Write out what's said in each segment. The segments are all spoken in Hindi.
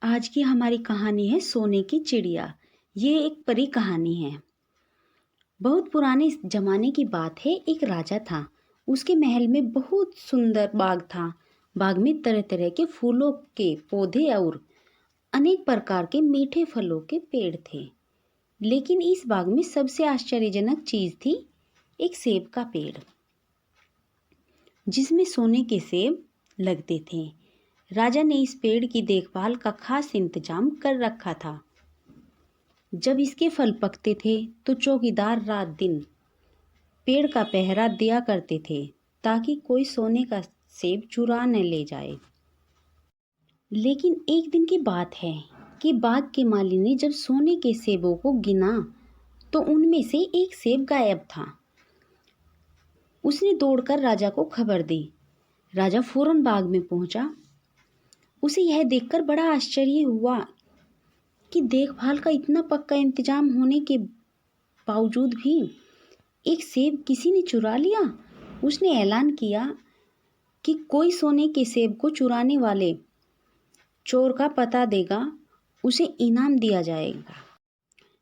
आज की हमारी कहानी है सोने की चिड़िया। ये एक परी कहानी है। बहुत पुराने जमाने की बात है। एक राजा था। उसके महल में बहुत सुंदर बाग था। बाग में तरह तरह के फूलों के पौधे और अनेक प्रकार के मीठे फलों के पेड़ थे। लेकिन इस बाग में सबसे आश्चर्यजनक चीज थी एक सेब का पेड़, जिसमें सोने के सेब लगते थे। राजा ने इस पेड़ की देखभाल का खास इंतजाम कर रखा था। जब इसके फल पकते थे तो चौकीदार रात दिन पेड़ का पहरा दिया करते थे, ताकि कोई सोने का सेब चुरा न ले जाए। लेकिन एक दिन की बात है कि बाग के माली ने जब सोने के सेबों को गिना तो उनमें से एक सेब गायब था। उसने दौड़कर राजा को खबर दी। राजा फौरन बाग में पहुंचा। उसे यह देखकर बड़ा आश्चर्य हुआ कि देखभाल का इतना पक्का इंतजाम होने के बावजूद भी एक सेब किसी ने चुरा लिया। उसने ऐलान किया कि कोई सोने के सेब को चुराने वाले चोर का पता देगा, उसे इनाम दिया जाएगा।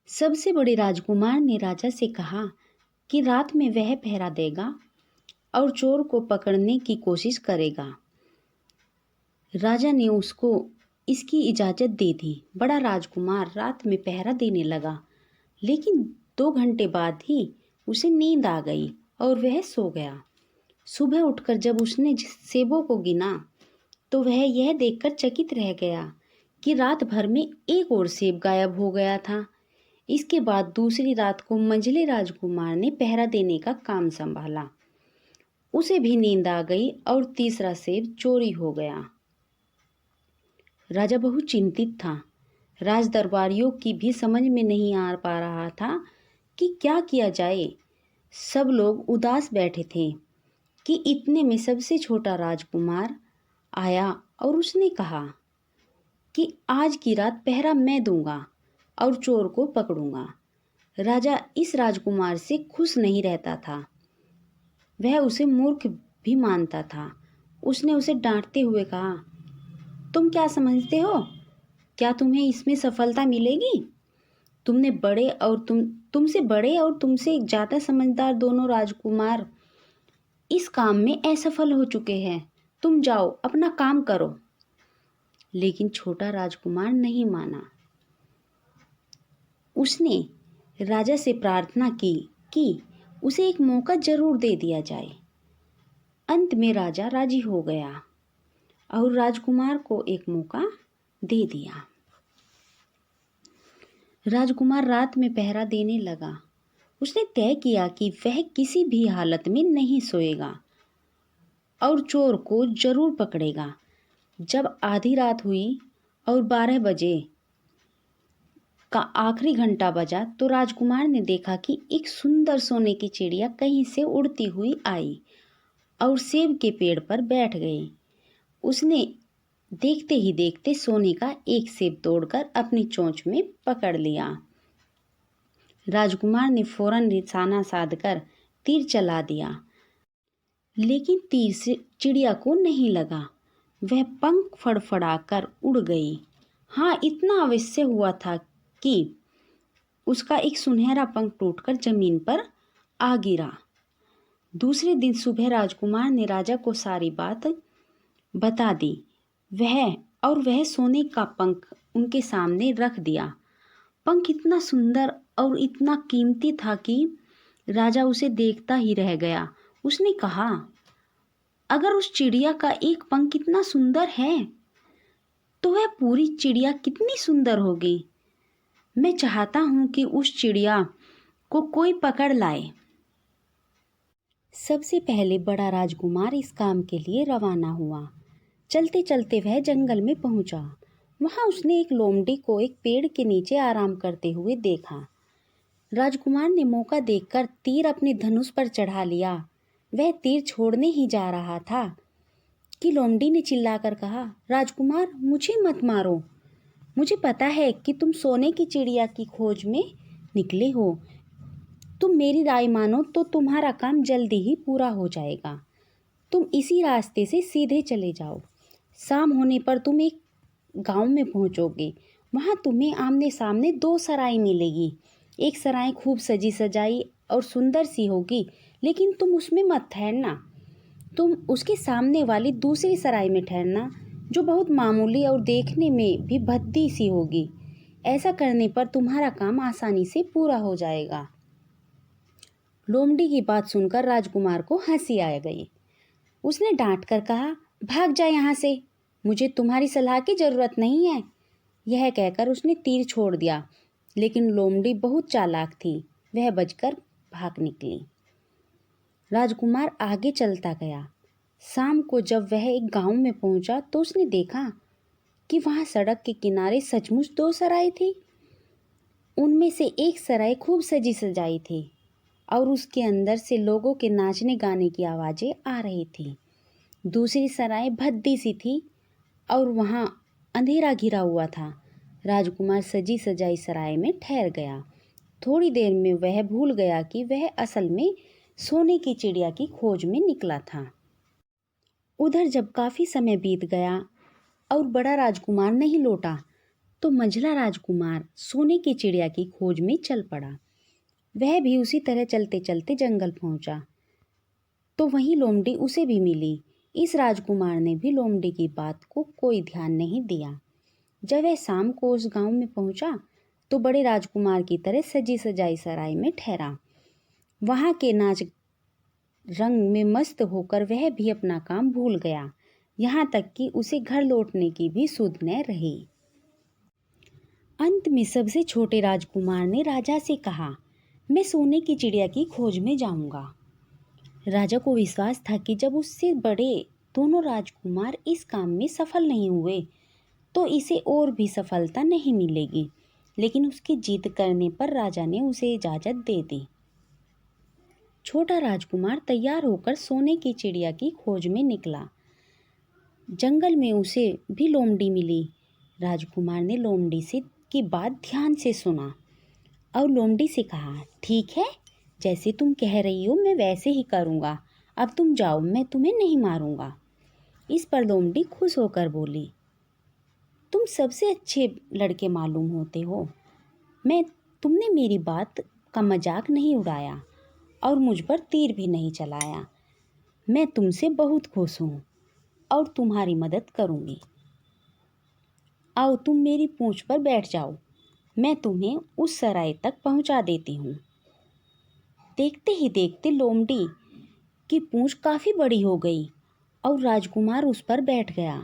सबसे बड़े राजकुमार ने राजा से कहा कि रात में वह पहरा देगा और चोर को पकड़ने की कोशिश करेगा। राजा ने उसको इसकी इजाज़त दे दी। बड़ा राजकुमार रात में पहरा देने लगा, लेकिन 2 घंटे बाद ही उसे नींद आ गई और वह सो गया। सुबह उठकर जब उसने सेबों को गिना तो वह यह देखकर चकित रह गया कि रात भर में एक और सेब गायब हो गया था। इसके बाद दूसरी रात को मंझले राजकुमार ने पहरा देने का काम संभाला। उसे भी नींद आ गई और तीसरा सेब चोरी हो गया। राजा बहुत चिंतित था। राज दरबारियों की भी समझ में नहीं आ पा रहा था कि क्या किया जाए। सब लोग उदास बैठे थे कि इतने में सबसे छोटा राजकुमार आया और उसने कहा कि आज की रात पहरा मैं दूंगा और चोर को पकड़ूंगा। राजा इस राजकुमार से खुश नहीं रहता था। वह उसे मूर्ख भी मानता था। उसने उसे डांटते हुए कहा, तुम क्या समझते हो? क्या तुम्हें इसमें सफलता मिलेगी? तुमसे बड़े और तुमसे ज़्यादा समझदार दोनों राजकुमार इस काम में असफल हो चुके हैं। तुम जाओ, अपना काम करो। लेकिन छोटा राजकुमार नहीं माना। उसने राजा से प्रार्थना की कि उसे एक मौका जरूर दे दिया जाए। अंत में राजा राजी हो गया और राजकुमार को एक मौका दे दिया। राजकुमार रात में पहरा देने लगा। उसने तय किया कि वह किसी भी हालत में नहीं सोएगा और चोर को जरूर पकड़ेगा। जब आधी रात हुई और 12 बजे का आखिरी घंटा बजा तो राजकुमार ने देखा कि एक सुंदर सोने की चिड़िया कहीं से उड़ती हुई आई और सेब के पेड़ पर बैठ गई। उसने देखते ही देखते सोने का एक सेब तोड़कर अपनी चोंच में पकड़ लिया। राजकुमार ने फौरन निशाना साधकर तीर चला दिया, लेकिन तीर से चिड़िया को नहीं लगा। वह पंख फड़फड़ाकर उड़ गई। हाँ, इतना अवश्य हुआ था कि उसका एक सुनहरा पंख टूटकर जमीन पर आ गिरा। दूसरे दिन सुबह राजकुमार ने राजा को सारी बात बता दी। वह सोने का पंख उनके सामने रख दिया। पंख इतना सुंदर और इतना कीमती था कि राजा उसे देखता ही रह गया। उसने कहा, अगर उस चिड़िया का एक पंख इतना सुंदर है तो वह पूरी चिड़िया कितनी सुंदर होगी। मैं चाहता हूं कि उस चिड़िया को कोई पकड़ लाए। सबसे पहले बड़ा राजकुमार इस काम के लिए रवाना हुआ। चलते चलते वह जंगल में पहुंचा। वहां उसने एक लोमड़ी को एक पेड़ के नीचे आराम करते हुए देखा। राजकुमार ने मौका देखकर तीर अपने धनुष पर चढ़ा लिया। वह तीर छोड़ने ही जा रहा था कि लोमड़ी ने चिल्लाकर कहा, राजकुमार, मुझे मत मारो। मुझे पता है कि तुम सोने की चिड़िया की खोज में निकले हो। तुम मेरी राय मानो तो तुम्हारा काम जल्दी ही पूरा हो जाएगा। तुम इसी रास्ते से सीधे चले जाओ। शाम होने पर तुम एक गांव में पहुंचोगे वहां तुम्हें आमने सामने दो सराय मिलेगी। एक सराय खूब सजी सजाई और सुंदर सी होगी, लेकिन तुम उसमें मत ठहरना। तुम उसके सामने वाली दूसरी सराय में ठहरना, जो बहुत मामूली और देखने में भी भद्दी सी होगी। ऐसा करने पर तुम्हारा काम आसानी से पूरा हो जाएगा। लोमड़ी की बात सुनकर राजकुमार को हंसी आ गई। उसने डांट कर कहा, भाग जा यहाँ से, मुझे तुम्हारी सलाह की जरूरत नहीं है। यह कहकर उसने तीर छोड़ दिया, लेकिन लोमड़ी बहुत चालाक थी, वह बचकर भाग निकली। राजकुमार आगे चलता गया। शाम को जब वह एक गांव में पहुंचा तो उसने देखा कि वहां सड़क के किनारे सचमुच दो सराय थी। उनमें से एक सराय खूब सजी सजाई थी और उसके अंदर से लोगों के नाचने गाने की आवाज़ें आ रही थी। दूसरी सराय भद्दी सी थी और वहाँ अंधेरा घिरा हुआ था। राजकुमार सजी सजाई सराय में ठहर गया। थोड़ी देर में वह भूल गया कि वह असल में सोने की चिड़िया की खोज में निकला था। उधर जब काफ़ी समय बीत गया और बड़ा राजकुमार नहीं लौटा, तो मंझला राजकुमार सोने की चिड़िया की खोज में चल पड़ा। वह भी उसी तरह चलते चलते जंगल पहुंचा, तो वहीं लोमड़ी उसे भी मिली। इस राजकुमार ने भी लोमड़ी की बात को कोई ध्यान नहीं दिया। जब वह शाम को उस गांव में पहुंचा, तो बड़े राजकुमार की तरह सजी सजाई सराय में ठहरा। वहां के नाच रंग में मस्त होकर वह भी अपना काम भूल गया, यहाँ तक कि उसे घर लौटने की भी सुध न रही। अंत में सबसे छोटे राजकुमार ने राजा से कहा, मैं सोने की चिड़िया की खोज में जाऊंगा। राजा को विश्वास था कि जब उससे बड़े दोनों राजकुमार इस काम में सफल नहीं हुए तो इसे और भी सफलता नहीं मिलेगी, लेकिन उसकी जिद करने पर राजा ने उसे इजाज़त दे दी। छोटा राजकुमार तैयार होकर सोने की चिड़िया की खोज में निकला। जंगल में उसे भी लोमड़ी मिली। राजकुमार ने लोमड़ी से की बात ध्यान से सुना और लोमड़ी से कहा, ठीक है, जैसे तुम कह रही हो मैं वैसे ही करूँगा। अब तुम जाओ, मैं तुम्हें नहीं मारूंगा। इस पर लोमड़ी खुश होकर बोली, तुम सबसे अच्छे लड़के मालूम होते हो। तुमने मेरी बात का मजाक नहीं उड़ाया और मुझ पर तीर भी नहीं चलाया। मैं तुमसे बहुत खुश हूँ और तुम्हारी मदद करूँगी। आओ तुम मेरी पूंछ पर बैठ जाओ, मैं तुम्हें उस सराय तक पहुँचा देती हूँ। देखते ही देखते लोमड़ी की पूंछ काफ़ी बड़ी हो गई और राजकुमार उस पर बैठ गया।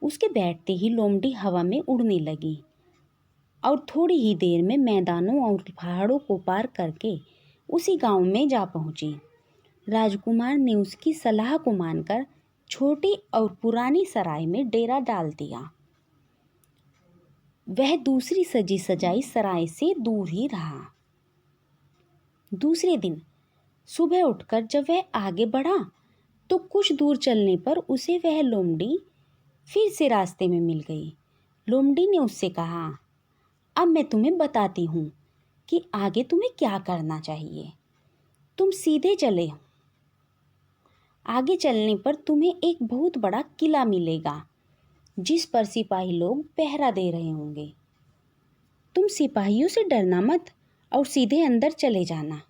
उसके बैठते ही लोमड़ी हवा में उड़ने लगी और थोड़ी ही देर में मैदानों और पहाड़ों को पार करके उसी गांव में जा पहुंची। राजकुमार ने उसकी सलाह को मानकर छोटी और पुरानी सराय में डेरा डाल दिया। वह दूसरी सजी सजाई सराय से दूर ही रहा। दूसरे दिन सुबह उठकर जब वह आगे बढ़ा तो कुछ दूर चलने पर उसे वह लोमड़ी फिर से रास्ते में मिल गई। लोमड़ी ने उससे कहा, अब मैं तुम्हें बताती हूँ कि आगे तुम्हें क्या करना चाहिए। तुम सीधे चले, आगे चलने पर तुम्हें एक बहुत बड़ा किला मिलेगा जिस पर सिपाही लोग पहरा दे रहे होंगे। तुम सिपाहियों से डरना मत और सीधे अंदर चले जाना,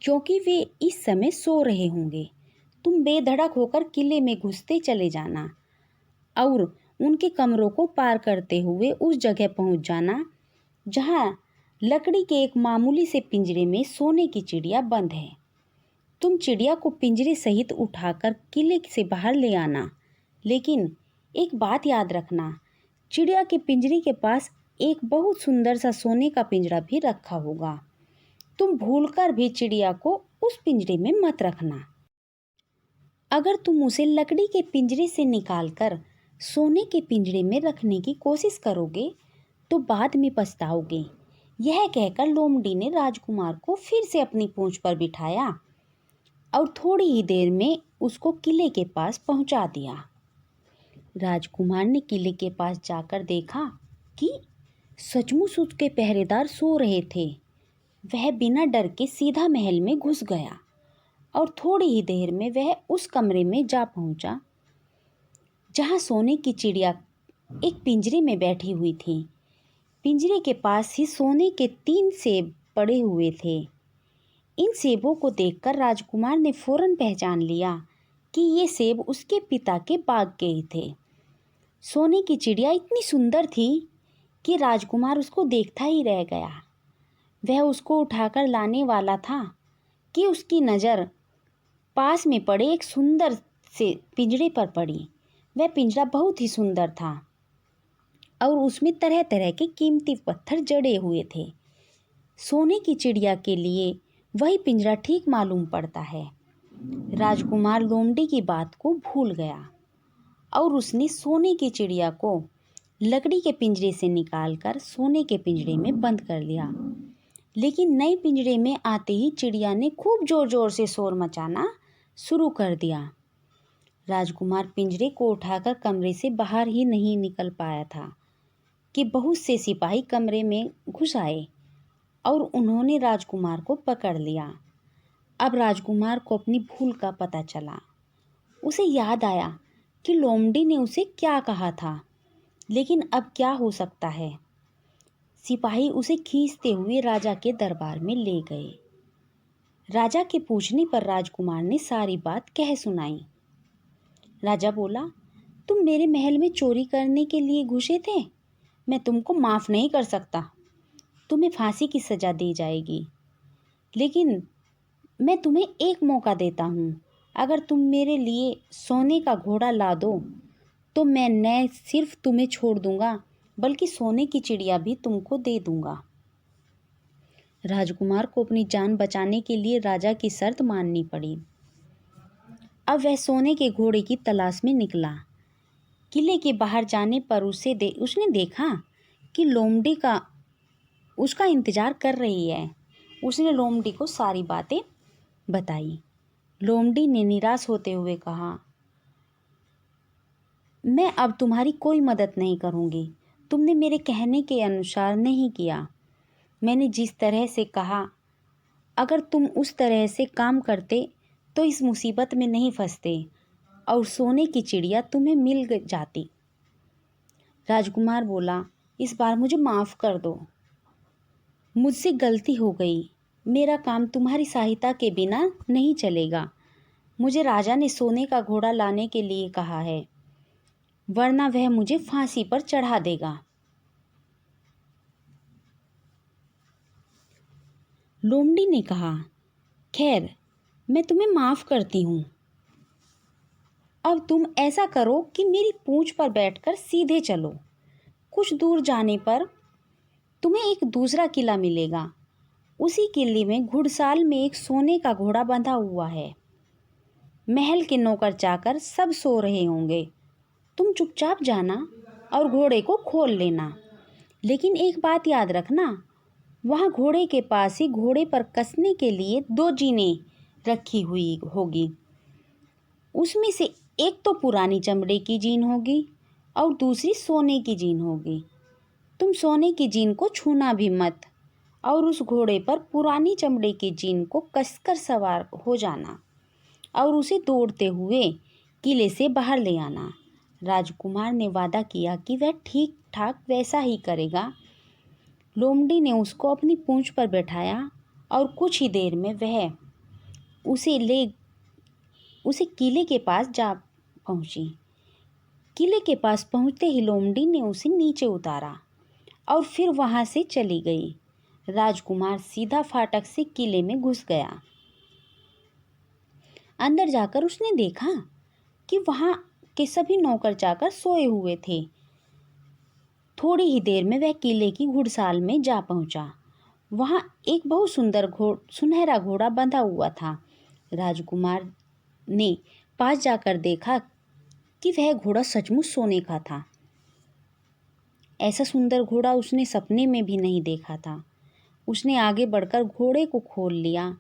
क्योंकि वे इस समय सो रहे होंगे। तुम बेधड़क होकर किले में घुसते चले जाना और उनके कमरों को पार करते हुए उस जगह पहुंच जाना जहां लकड़ी के एक मामूली से पिंजरे में सोने की चिड़िया बंद है। तुम चिड़िया को पिंजरे सहित उठाकर किले से बाहर ले आना, लेकिन एक बात याद रखना, चिड़िया के पिंजरे के पास एक बहुत सुंदर सा सोने का पिंजरा भी रखा होगा। तुम भूलकर भी चिड़िया को उस पिंजरे में मत रखना। अगर तुम उसे लकड़ी के पिंजरे से निकालकर सोने के पिंजरे में रखने की कोशिश करोगे तो बाद में पछताओगे। यह कहकर लोमड़ी ने राजकुमार को फिर से अपनी पूंछ पर बिठाया और थोड़ी ही देर में उसको किले के पास पहुंचा दिया। राजकुमार ने किले के पास जाकर देखा कि सचमुच उसके पहरेदार सो रहे थे। वह बिना डर के सीधा महल में घुस गया और थोड़ी ही देर में वह उस कमरे में जा पहुंचा जहाँ सोने की चिड़िया एक पिंजरे में बैठी हुई थी। पिंजरे के पास ही सोने के 3 सेब पड़े हुए थे। इन सेबों को देखकर राजकुमार ने फौरन पहचान लिया कि ये सेब उसके पिता के बाग के ही थे। सोने की चिड़िया इतनी सुंदर थी कि राजकुमार उसको देखता ही रह गया। वह उसको उठाकर लाने वाला था कि उसकी नज़र पास में पड़े एक सुंदर से पिंजरे पर पड़ी। वह पिंजरा बहुत ही सुंदर था और उसमें तरह तरह के कीमती पत्थर जड़े हुए थे। सोने की चिड़िया के लिए वही पिंजरा ठीक मालूम पड़ता है। राजकुमार लोमड़ी की बात को भूल गया और उसने सोने की चिड़िया को लकड़ी के पिंजरे से निकालकर सोने के पिंजरे में बंद कर लिया। लेकिन नए पिंजरे में आते ही चिड़िया ने खूब ज़ोर ज़ोर से शोर मचाना शुरू कर दिया। राजकुमार पिंजरे को उठाकर कमरे से बाहर ही नहीं निकल पाया था कि बहुत से सिपाही कमरे में घुस आए और उन्होंने राजकुमार को पकड़ लिया। अब राजकुमार को अपनी भूल का पता चला। उसे याद आया कि लोमड़ी ने उसे क्या कहा था, लेकिन अब क्या हो सकता है। सिपाही उसे खींचते हुए राजा के दरबार में ले गए। राजा के पूछने पर राजकुमार ने सारी बात कह सुनाई। राजा बोला, तुम मेरे महल में चोरी करने के लिए घुसे थे। मैं तुमको माफ़ नहीं कर सकता। तुम्हें फांसी की सज़ा दी जाएगी। लेकिन मैं तुम्हें एक मौका देता हूँ। अगर तुम मेरे लिए सोने का घोड़ा ला दो तो मैं न सिर्फ तुम्हें छोड़ दूंगा बल्कि सोने की चिड़िया भी तुमको दे दूंगा। राजकुमार को अपनी जान बचाने के लिए राजा की शर्त माननी पड़ी। अब वह सोने के घोड़े की तलाश में निकला। किले के बाहर जाने पर उसने देखा कि लोमड़ी का उसका इंतज़ार कर रही है। उसने लोमड़ी को सारी बातें बताई। लोमड़ी ने निराश होते हुए कहा, मैं अब तुम्हारी कोई मदद नहीं करूँगी। तुमने मेरे कहने के अनुसार नहीं किया। मैंने जिस तरह से कहा, अगर तुम उस तरह से काम करते तो इस मुसीबत में नहीं फंसते और सोने की चिड़िया तुम्हें मिल जाती। राजकुमार बोला, इस बार मुझे माफ़ कर दो। मुझसे गलती हो गई। मेरा काम तुम्हारी सहायता के बिना नहीं चलेगा। मुझे राजा ने सोने का घोड़ा लाने के लिए कहा है, वरना वह मुझे फांसी पर चढ़ा देगा। लोमड़ी ने कहा, खैर मैं तुम्हें माफ़ करती हूँ। अब तुम ऐसा करो कि मेरी पूंछ पर बैठकर सीधे चलो। कुछ दूर जाने पर तुम्हें एक दूसरा किला मिलेगा। उसी किले में घुड़साल में एक सोने का घोड़ा बंधा हुआ है। महल के नौकर चाकर सब सो रहे होंगे। तुम चुपचाप जाना और घोड़े को खोल लेना। लेकिन एक बात याद रखना, वहाँ घोड़े के पास ही घोड़े पर कसने के लिए 2 जीनें रखी हुई होगी। उसमें से एक तो पुरानी चमड़े की जीन होगी और दूसरी सोने की जीन होगी। तुम सोने की जीन को छूना भी मत और उस घोड़े पर पुरानी चमड़े की जीन को कसकर सवार हो जाना और उसे दौड़ते हुए किले से बाहर ले आना। राजकुमार ने वादा किया कि वह ठीक ठाक वैसा ही करेगा। लोमड़ी ने उसको अपनी पूंछ पर बैठाया और कुछ ही देर में वह उसे किले के पास जा पहुंची। किले के पास पहुंचते ही लोमड़ी ने उसे नीचे उतारा और फिर वहां से चली गई। राजकुमार सीधा फाटक से किले में घुस गया। अंदर जाकर उसने देखा कि वहां के सभी नौकर चाकर सोए हुए थे। थोड़ी ही देर में वह किले की घुड़साल में जा पहुंचा। वहां एक बहुत सुंदर सुनहरा घोड़ा बंधा हुआ था। राजकुमार ने पास जाकर देखा कि वह घोड़ा सचमुच सोने का था। ऐसा सुंदर घोड़ा उसने सपने में भी नहीं देखा था। उसने आगे बढ़कर घोड़े को खोल लिया।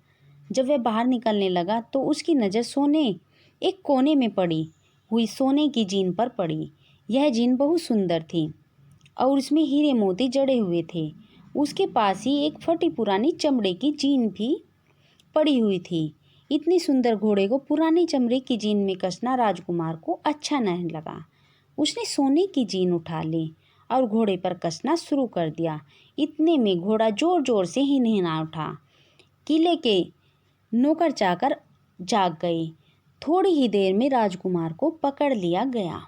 जब वह बाहर निकलने लगा तो उसकी नज़र एक कोने में पड़ी हुई सोने की जीन पर पड़ी। यह जीन बहुत सुंदर थी और उसमें हीरे मोती जड़े हुए थे। उसके पास ही एक फटी पुरानी चमड़े की जीन भी पड़ी हुई थी। इतनी सुंदर घोड़े को पुरानी चमड़े की जीन में कसना राजकुमार को अच्छा नहीं लगा। उसने सोने की जीन उठा ली और घोड़े पर कसना शुरू कर दिया। इतने में घोड़ा जोर जोर से हिनहिना उठा। किले के नौकर चाकर जाग गए। थोड़ी ही देर में राजकुमार को पकड़ लिया गया।